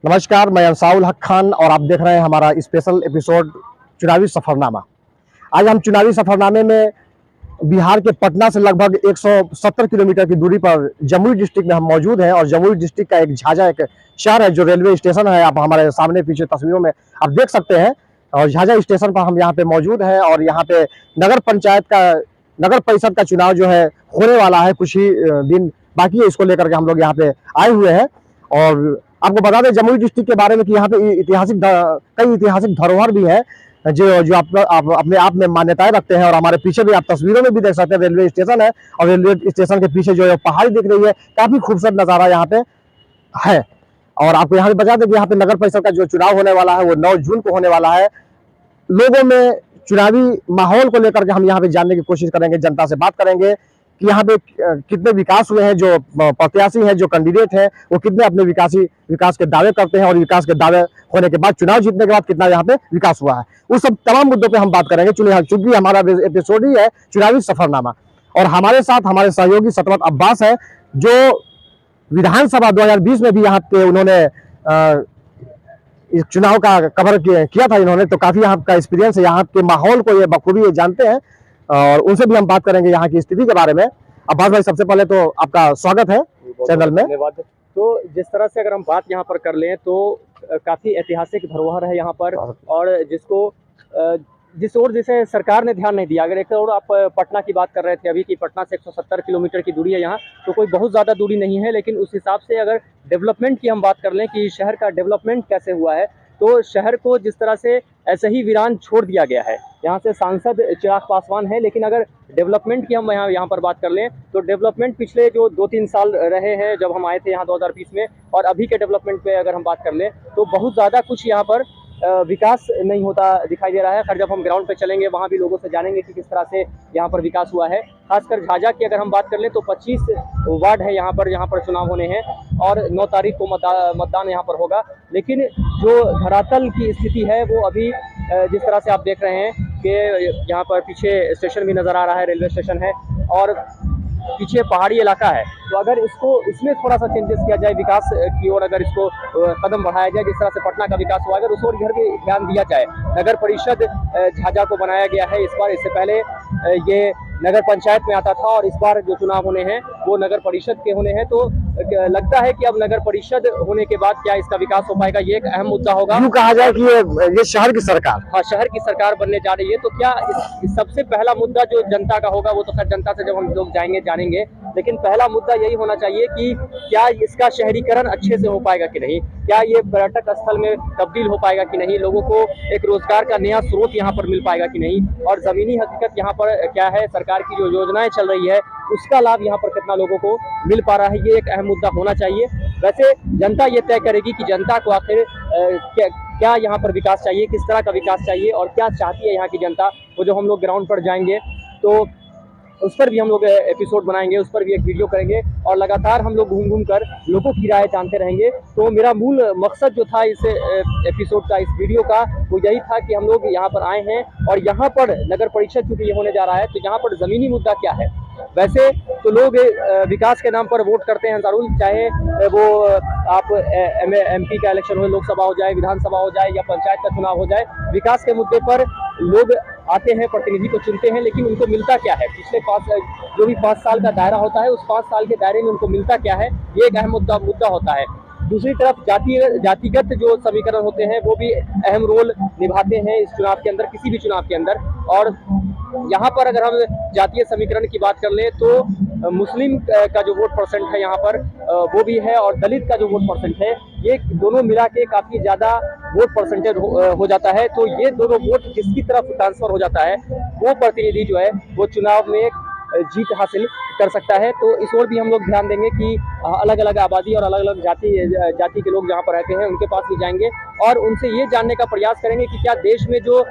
नमस्कार, मैं अंसाउल हक खान और आप देख रहे हैं हमारा स्पेशल एपिसोड चुनावी सफरनामा। आज हम चुनावी सफरनामे में बिहार के पटना से लगभग 170 किलोमीटर की दूरी पर जमुई डिस्ट्रिक्ट में हम मौजूद हैं और जमुई डिस्ट्रिक्ट का एक झाझा एक शहर है जो रेलवे स्टेशन है। आप हमारे सामने पीछे तस्वीरों में आप देख सकते हैं और झाझा स्टेशन पर हम यहाँ पे मौजूद हैं और यहाँ पे नगर परिषद का चुनाव जो है होने वाला है। कुछ ही दिन बाकी है, इसको लेकर के हम लोग यहाँ पे आए हुए हैं। और आपको बता दें जमुई डिस्ट्रिक्ट के बारे में कि यहाँ पे कई ऐतिहासिक धरोहर भी है जो जो आप अपने आप में मान्यताएं रखते हैं। और हमारे पीछे भी आप तस्वीरों में भी देख सकते हैं रेलवे स्टेशन है और रेलवे स्टेशन के पीछे जो है पहाड़ी दिख रही है, काफी खूबसूरत नजारा यहाँ पे है। और आपको यहाँ पे बता दें कि यहाँ पे नगर परिषद का जो चुनाव होने वाला है वो 9 जून को होने वाला है। लोगों में चुनावी माहौल को लेकर के हम यहाँ पे जानने की कोशिश करेंगे, जनता से बात करेंगे कि यहाँ पे कितने विकास हुए हैं, जो प्रत्याशी हैं, जो कैंडिडेट हैं, वो कितने अपने विकास के दावे करते हैं और विकास के दावे होने के बाद चुनाव जीतने के बाद कितना यहाँ पे विकास हुआ है। उस सब तमाम मुद्दों पे हम बात करेंगे। चूंकि हमारा एपिसोड ही है चुनावी सफरनामा और हमारे साथ हमारे सहयोगी सतवत अब्बास है जो विधानसभा 2020 में भी यहाँ पे उन्होंने इस चुनाव का कवर किया था इन्होंने, तो काफी यहाँ का एक्सपीरियंस है, यहाँ के माहौल को ये बखूबी ये जानते हैं और उनसे भी हम बात करेंगे यहाँ की स्थिति के बारे में। अब्बास भाई, सबसे पहले तो आपका स्वागत है चैनल में। धन्यवाद। तो जिस तरह से अगर हम बात यहाँ पर कर लें तो काफी ऐतिहासिक धरोहर है यहाँ पर और जिस ओर जैसे सरकार ने ध्यान नहीं दिया। अगर एक और आप पटना की बात कर रहे थे अभी कि पटना से 170 किलोमीटर की दूरी है यहाँ, तो कोई बहुत ज़्यादा दूरी नहीं है, लेकिन उस हिसाब से अगर डेवलपमेंट की हम बात कर लें कि शहर का डेवलपमेंट कैसे हुआ है, तो शहर को जिस तरह से ऐसे ही वीरान छोड़ दिया गया है। यहाँ से सांसद चिराग पासवान है, लेकिन अगर डेवलपमेंट की हम यहाँ पर बात कर लें तो डेवलपमेंट पिछले जो 2-3 साल रहे हैं जब हम आए थे यहाँ 2020 में और अभी के डेवलपमेंट पे अगर हम बात कर लें तो बहुत ज़्यादा कुछ यहाँ पर विकास नहीं होता दिखाई दे रहा है। खैर, जब हम ग्राउंड पे चलेंगे वहाँ भी लोगों से जानेंगे कि किस तरह से यहाँ पर विकास हुआ है। खासकर झाझा की अगर हम बात कर लें तो 25 वार्ड है यहाँ पर चुनाव होने हैं और 9 तारीख को मतदान यहाँ पर होगा। लेकिन जो धरातल की स्थिति है वो अभी जिस तरह से आप देख रहे हैं कि यहाँ पर पीछे स्टेशन भी नज़र आ रहा है, रेलवे स्टेशन है और पीछे पहाड़ी इलाका है। तो अगर इसमें थोड़ा सा चेंजेस किया जाए, विकास की ओर अगर इसको कदम बढ़ाया जाए, जिस तरह से पटना का विकास हुआ, अगर उस ओर भी ध्यान दिया जाए। नगर परिषद झाझा को बनाया गया है इस बार, इससे पहले ये नगर पंचायत में आता था और इस बार जो चुनाव होने हैं वो नगर परिषद के होने हैं। तो लगता है कि अब नगर परिषद होने के बाद क्या इसका विकास हो पाएगा, ये एक अहम मुद्दा होगा। यूं कहा जाए कि ये शहर की सरकार, हाँ, शहर की सरकार बनने जा रही है। तो क्या इस सबसे पहला मुद्दा जो जनता का होगा वो तो खैर जनता से जब हम लोग जाएंगे जानेंगे, लेकिन पहला मुद्दा यही होना चाहिए कि क्या इसका शहरीकरण अच्छे से हो पाएगा कि नहीं, क्या ये पर्यटक स्थल में तब्दील हो पाएगा कि नहीं, लोगों को एक रोजगार का नया स्रोत यहाँ पर मिल पाएगा कि नहीं, और जमीनी हकीकत यहाँ पर क्या है, सरकार की जो योजनाएं चल रही है उसका लाभ यहाँ पर कितना लोगों को मिल पा रहा है, ये एक अहम मुद्दा होना चाहिए। वैसे जनता ये तय करेगी कि जनता को आखिर क्या यहाँ पर विकास चाहिए, किस तरह का विकास चाहिए और क्या चाहती है यहाँ की जनता। वो जो हम लोग ग्राउंड पर जाएंगे तो उस पर भी हम लोग एपिसोड बनाएंगे, उस पर भी एक वीडियो करेंगे और लगातार हम लोग घूम कर लोगों की राय जानते रहेंगे। तो मेरा मूल मकसद जो था इस एपिसोड का, इस वीडियो का, वो यही था कि हम लोग यहाँ पर आए हैं और यहाँ पर नगर परिषद चूँकि ये होने जा रहा है तो यहाँ पर ज़मीनी मुद्दा क्या है। वैसे तो लोग विकास के नाम पर वोट करते हैं जरूर, चाहे वो आप MP का इलेक्शन हो, लोकसभा हो जाए, विधानसभा हो जाए या पंचायत का चुनाव हो जाए, विकास के मुद्दे पर लोग आते हैं, प्रतिनिधि को चुनते हैं, लेकिन उनको मिलता क्या है, पिछले 5 साल का दायरा होता है उस 5 साल के दायरे में उनको मिलता क्या है, ये एक अहम मुद्दा होता है। दूसरी तरफ जातिगत जो समीकरण होते हैं वो भी अहम रोल निभाते हैं इस चुनाव के अंदर, किसी भी चुनाव के अंदर। और यहाँ पर अगर हम जातीय समीकरण की बात कर लें तो मुस्लिम का जो वोट परसेंट है यहाँ पर वो भी है और दलित का जो वोट परसेंट है, ये दोनों मिला के काफ़ी ज़्यादा वोट परसेंटेज हो जाता है। तो ये दोनों वोट जिसकी तरफ ट्रांसफ़र हो जाता है वो प्रतिनिधि जो है वो चुनाव में जीत हासिल कर सकता है। तो इस ओर भी हम लोग ध्यान देंगे कि अलग अलग आबादी और अलग अलग जाति के लोग जहाँ पर रहते हैं उनके पास भी जाएंगे और उनसे ये जानने का प्रयास करेंगे कि क्या देश में जो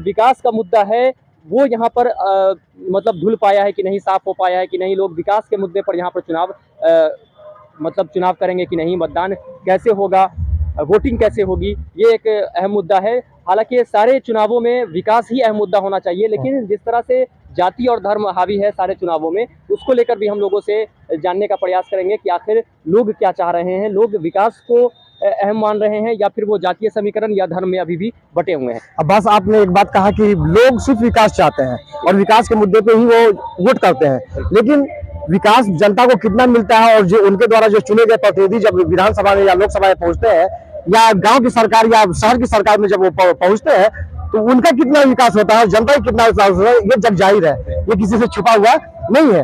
विकास का मुद्दा है वो यहाँ पर मतलब धुल पाया है कि नहीं, साफ हो पाया है कि नहीं, लोग विकास के मुद्दे पर यहाँ पर चुनाव करेंगे कि नहीं, मतदान कैसे होगा, वोटिंग कैसे होगी, ये एक अहम मुद्दा है। हालांकि सारे चुनावों में विकास ही अहम मुद्दा होना चाहिए, लेकिन जिस तरह से जाति और धर्म हावी है सारे चुनावों में, उसको लेकर भी हम लोगों से जानने का प्रयास करेंगे कि आखिर लोग क्या चाह रहे हैं, लोग विकास को अहम मान रहे हैं, या फिर वो जातीय समीकरण या धर्म में अभी भी बटे हुए हैं? अब बस आपने एक बात कहा कि लोग सिर्फ विकास चाहते हैं और विकास के मुद्दे पे ही वो वोट करते हैं, लेकिन विकास जनता को कितना मिलता है और जो उनके द्वारा जो चुने गए प्रतिनिधि जब विधानसभा में या लोकसभा में पहुंचते हैं या गांव की सरकार या शहर की सरकार में जब वो पहुंचते हैं तो उनका कितना विकास होता है, जनता का कितना विकास होता है, ये जग जाहिर है, ये किसी से छुपा हुआ नहीं है।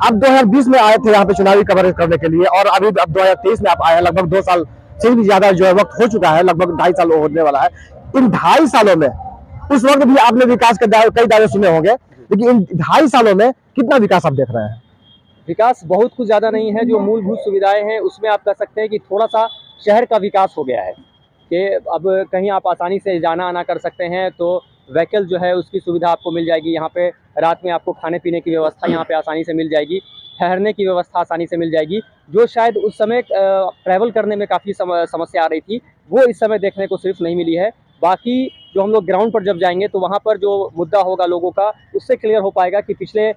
आप 2020 में आए थे यहाँ पे चुनावी कवरेज करने के लिए और अभी अब 2023 में आप आए हैं, लगभग 2 साल से भी ज्यादा जो है वक्त हो चुका है, लगभग 2.5 साल होने वाला है। इन 2.5 सालों में उस वक्त भी आपने विकास के कई दावे सुने होंगे, लेकिन इन 2.5 सालों में कितना विकास आप देख रहे हैं? विकास बहुत कुछ ज्यादा नहीं है। जो मूलभूत सुविधाएं हैं उसमें आप कह सकते हैं कि थोड़ा सा शहर का विकास हो गया है कि अब कहीं आप आसानी से जाना आना कर सकते हैं, तो व्हीकल जो है उसकी सुविधा आपको मिल जाएगी। यहाँ पे रात में आपको खाने पीने की व्यवस्था यहाँ पे आसानी से मिल जाएगी, ठहरने की व्यवस्था आसानी से मिल जाएगी। जो शायद उस समय ट्रैवल करने में काफ़ी समस्या आ रही थी, वो इस समय देखने को सिर्फ नहीं मिली है। बाकी जो हम लोग ग्राउंड पर जब जाएंगे तो वहाँ पर जो मुद्दा होगा लोगों का, उससे क्लियर हो पाएगा कि पिछले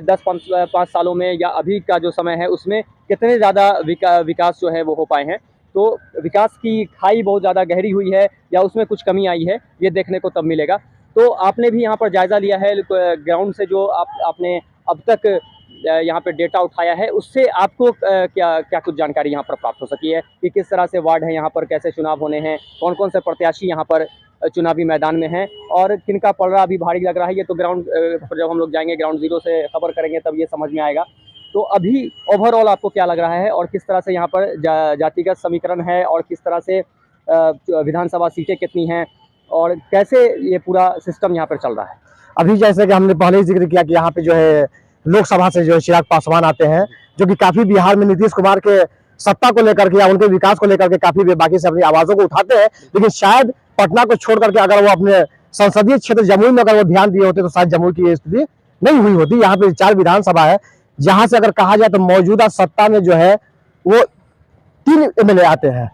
10-5 सालों में या अभी का जो समय है उसमें कितने ज़्यादा विकास जो है वो हो पाए हैं। तो विकास की खाई बहुत ज़्यादा गहरी हुई है या उसमें कुछ कमी आई है, ये देखने को तब मिलेगा। तो आपने भी यहाँ पर जायज़ा लिया है ग्राउंड से, जो आपने अब तक यहाँ पे डेटा उठाया है, उससे आपको क्या कुछ जानकारी यहाँ पर प्राप्त हो सकी है कि किस तरह से वार्ड है यहाँ पर, कैसे चुनाव होने हैं, कौन कौन से प्रत्याशी यहाँ पर चुनावी मैदान में हैं और किनका पलड़ा अभी भारी लग रहा है? ये तो ग्राउंड पर जब हम लोग जाएंगे, ग्राउंड जीरो से खबर करेंगे, तब ये समझ में आएगा। तो अभी ओवरऑल आपको क्या लग रहा है और किस तरह से यहाँ पर जातिगत समीकरण है और किस तरह से विधानसभा सीटें कितनी हैं और कैसे ये पूरा सिस्टम यहाँ पर चल रहा है? अभी जैसे कि हमने पहले ही जिक्र किया कि यहाँ पे जो है लोकसभा से जो है चिराग पासवान आते हैं, जो कि काफी बिहार में नीतीश कुमार के सत्ता को लेकर के या उनके विकास को लेकर के काफी बेबाकी से अपनी आवाजों को उठाते हैं। लेकिन शायद पटना को छोड़ करके अगर वो अपने संसदीय क्षेत्र जमुई में अगर वो ध्यान दिए होते तो शायद जमुई की स्थिति नहीं हुई होती। यहाँ पे 4 विधानसभा है, जहां से अगर कहा जाए तो मौजूदा सत्ता में जो है वो 3 एमएलए आते हैं।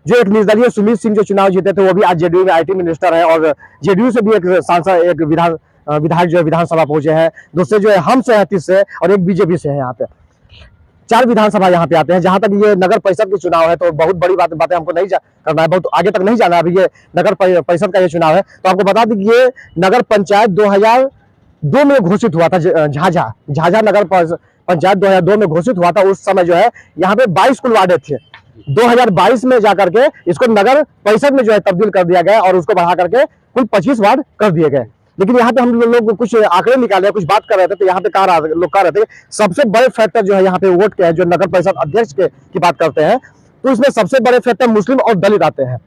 जो एक निर्दलीय सुमित सिंह जो चुनाव जीते थे, वो भी आज जेडीयू में IT मिनिस्टर है और जेडीयू से भी एक सांसद, एक विधायक जो है विधानसभा पहुंचे हैं। दूसरे जो है हम से 30 से और एक बीजेपी से है। यहाँ पे 4 विधानसभा यहाँ पे आते हैं। जहां तक ये नगर परिषद के चुनाव है तो बहुत बड़ी बातें हमको नहीं करना है, बहुत आगे तक नहीं जाना है। अभी ये नगर परिषद का ये चुनाव है, तो आपको बता दें कि ये नगर पंचायत 2002 में घोषित हुआ था। झाझा नगर पंचायत 2002 में घोषित हुआ था। उस समय जो है यहाँ पे 22 कुल वार्डे थे। 2022 में जाकर के इसको नगर परिषद में जो है तब्दील कर दिया गया और उसको बढ़ा करके कुल 25 वार्ड कर दिए गए। लेकिन यहाँ पे हम लोग कुछ आंकड़े निकाले, कुछ बात कर रहे थे, तो यहाँ पे लोग कह रहे थे सबसे बड़े फैक्टर जो है यहाँ पे वोट के है, जो नगर परिषद अध्यक्ष की बात करते हैं, तो इसमें सबसे बड़े फैक्टर मुस्लिम और दलित आते हैं,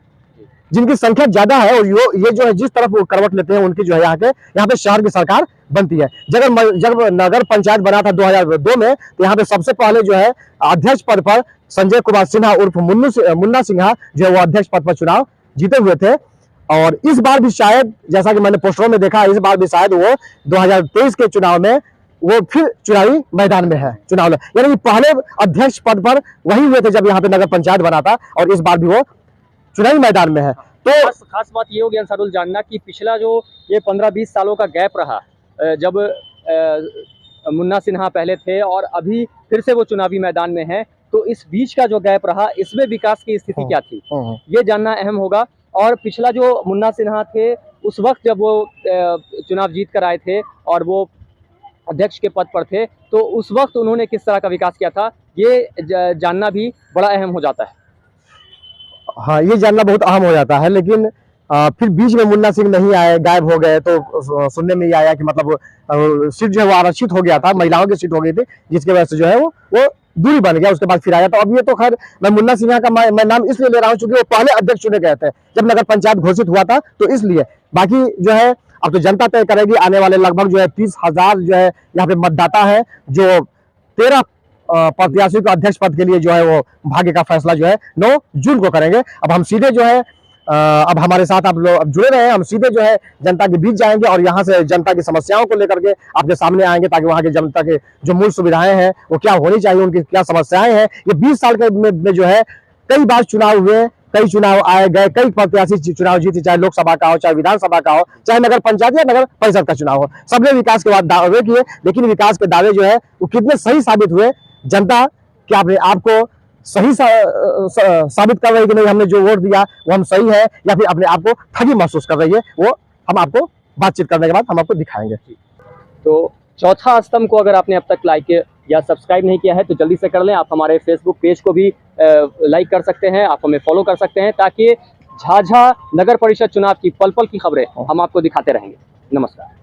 जिनकी संख्या ज्यादा है। और ये जो है जिस तरफ वो करवट लेते हैं, उनकी जो है यहाँ पे शहर की सरकार बनती है। जब नगर पंचायत बना था 2002 में, तो यहाँ पे सबसे पहले जो है अध्यक्ष पद पर संजय कुमार सिन्हा उर्फ मुन्ना सिन्हा जो है वो अध्यक्ष पद पर चुनाव जीते हुए थे। और इस बार भी शायद, जैसा कि मैंने पोस्टरों में देखा, इस बार भी शायद वो 2023 के चुनाव में वो फिर चुनावी मैदान में है, चुनाव यानी कि पहले अध्यक्ष पद पर वही हुए थे जब यहाँ पे नगर पंचायत बना था, और इस बार भी वो चुनावी मैदान में है। तो खास बात ये होगी अंसारुल जानना कि पिछला जो ये 15-20 सालों का गैप रहा, जब मुन्ना सिन्हा पहले थे और अभी फिर से वो चुनावी मैदान में है, तो इस बीच का जो गैप रहा, इसमें विकास की स्थिति क्या थी, ये जानना अहम होगा। और पिछला जो मुन्ना सिन्हा थे, उस वक्त जब वो चुनाव जीत कर आए थे और वो अध्यक्ष के पद पर थे, तो उस वक्त उन्होंने किस तरह का विकास किया था, ये जानना भी बड़ा अहम हो जाता है। हाँ, ये जानना बहुत अहम हो जाता है। लेकिन फिर बीच में मुन्ना सिंह नहीं आए, गायब हो गए, तो सुनने में ये आया कि मतलब सीट जो है वो आरक्षित हो गया था, महिलाओं की सीट हो गई थी, जिसकी वजह से जो है वो दूरी बन गया। उसके बाद फिर आया। तो अब ये तो खैर मैं मुन्ना सिन्हा का मैं नाम इसलिए ले रहा हूँ क्योंकि वो पहले अध्यक्ष चुने गए थे जब नगर पंचायत घोषित हुआ था, तो इसलिए। बाकी जो है अब तो जनता तय करेगी। आने वाले लगभग जो है 30,000 जो है यहाँ पे मतदाता है, जो 13 प्रत्याशियों के अध्यक्ष पद के लिए जो है वो भाग्य का फैसला जो है 9 जून को करेंगे। अब हम सीधे जो है अब हमारे साथ आप लोग अब जुड़े रहे, हम सीधे जो है जनता के बीच जाएंगे और यहाँ से जनता की समस्याओं को लेकर के आपके सामने आएंगे, ताकि वहाँ के जनता के जो मूल सुविधाएं हैं वो क्या होनी चाहिए, उनकी क्या समस्याएं हैं। ये 20 साल के में जो है कई बार चुनाव हुए, कई चुनाव आए गए, कई प्रत्याशी चुनाव जीते, चाहे लोकसभा का हो, चाहे विधानसभा का हो, चाहे नगर पंचायत या नगर परिषद का चुनाव हो। सबने विकास के बाद दावे किए, लेकिन विकास के दावे जो है वो कितने सही साबित हुए, जनता क्या अपने आप को सही साबित कर रही है कि नहीं, हमने जो वोट दिया वो हम सही है, या फिर अपने आप को ठगी महसूस कर रही है, वो हम आपको बातचीत करने के बाद हम आपको दिखाएंगे। तो चौथा स्तंभ को अगर आपने अब तक लाइक या सब्सक्राइब नहीं किया है तो जल्दी से कर लें। आप हमारे फेसबुक पेज को भी लाइक कर सकते हैं, आप हमें फॉलो कर सकते हैं, ताकि झाझा नगर परिषद चुनाव की पल पल की खबरें हम आपको दिखाते रहेंगे। नमस्कार।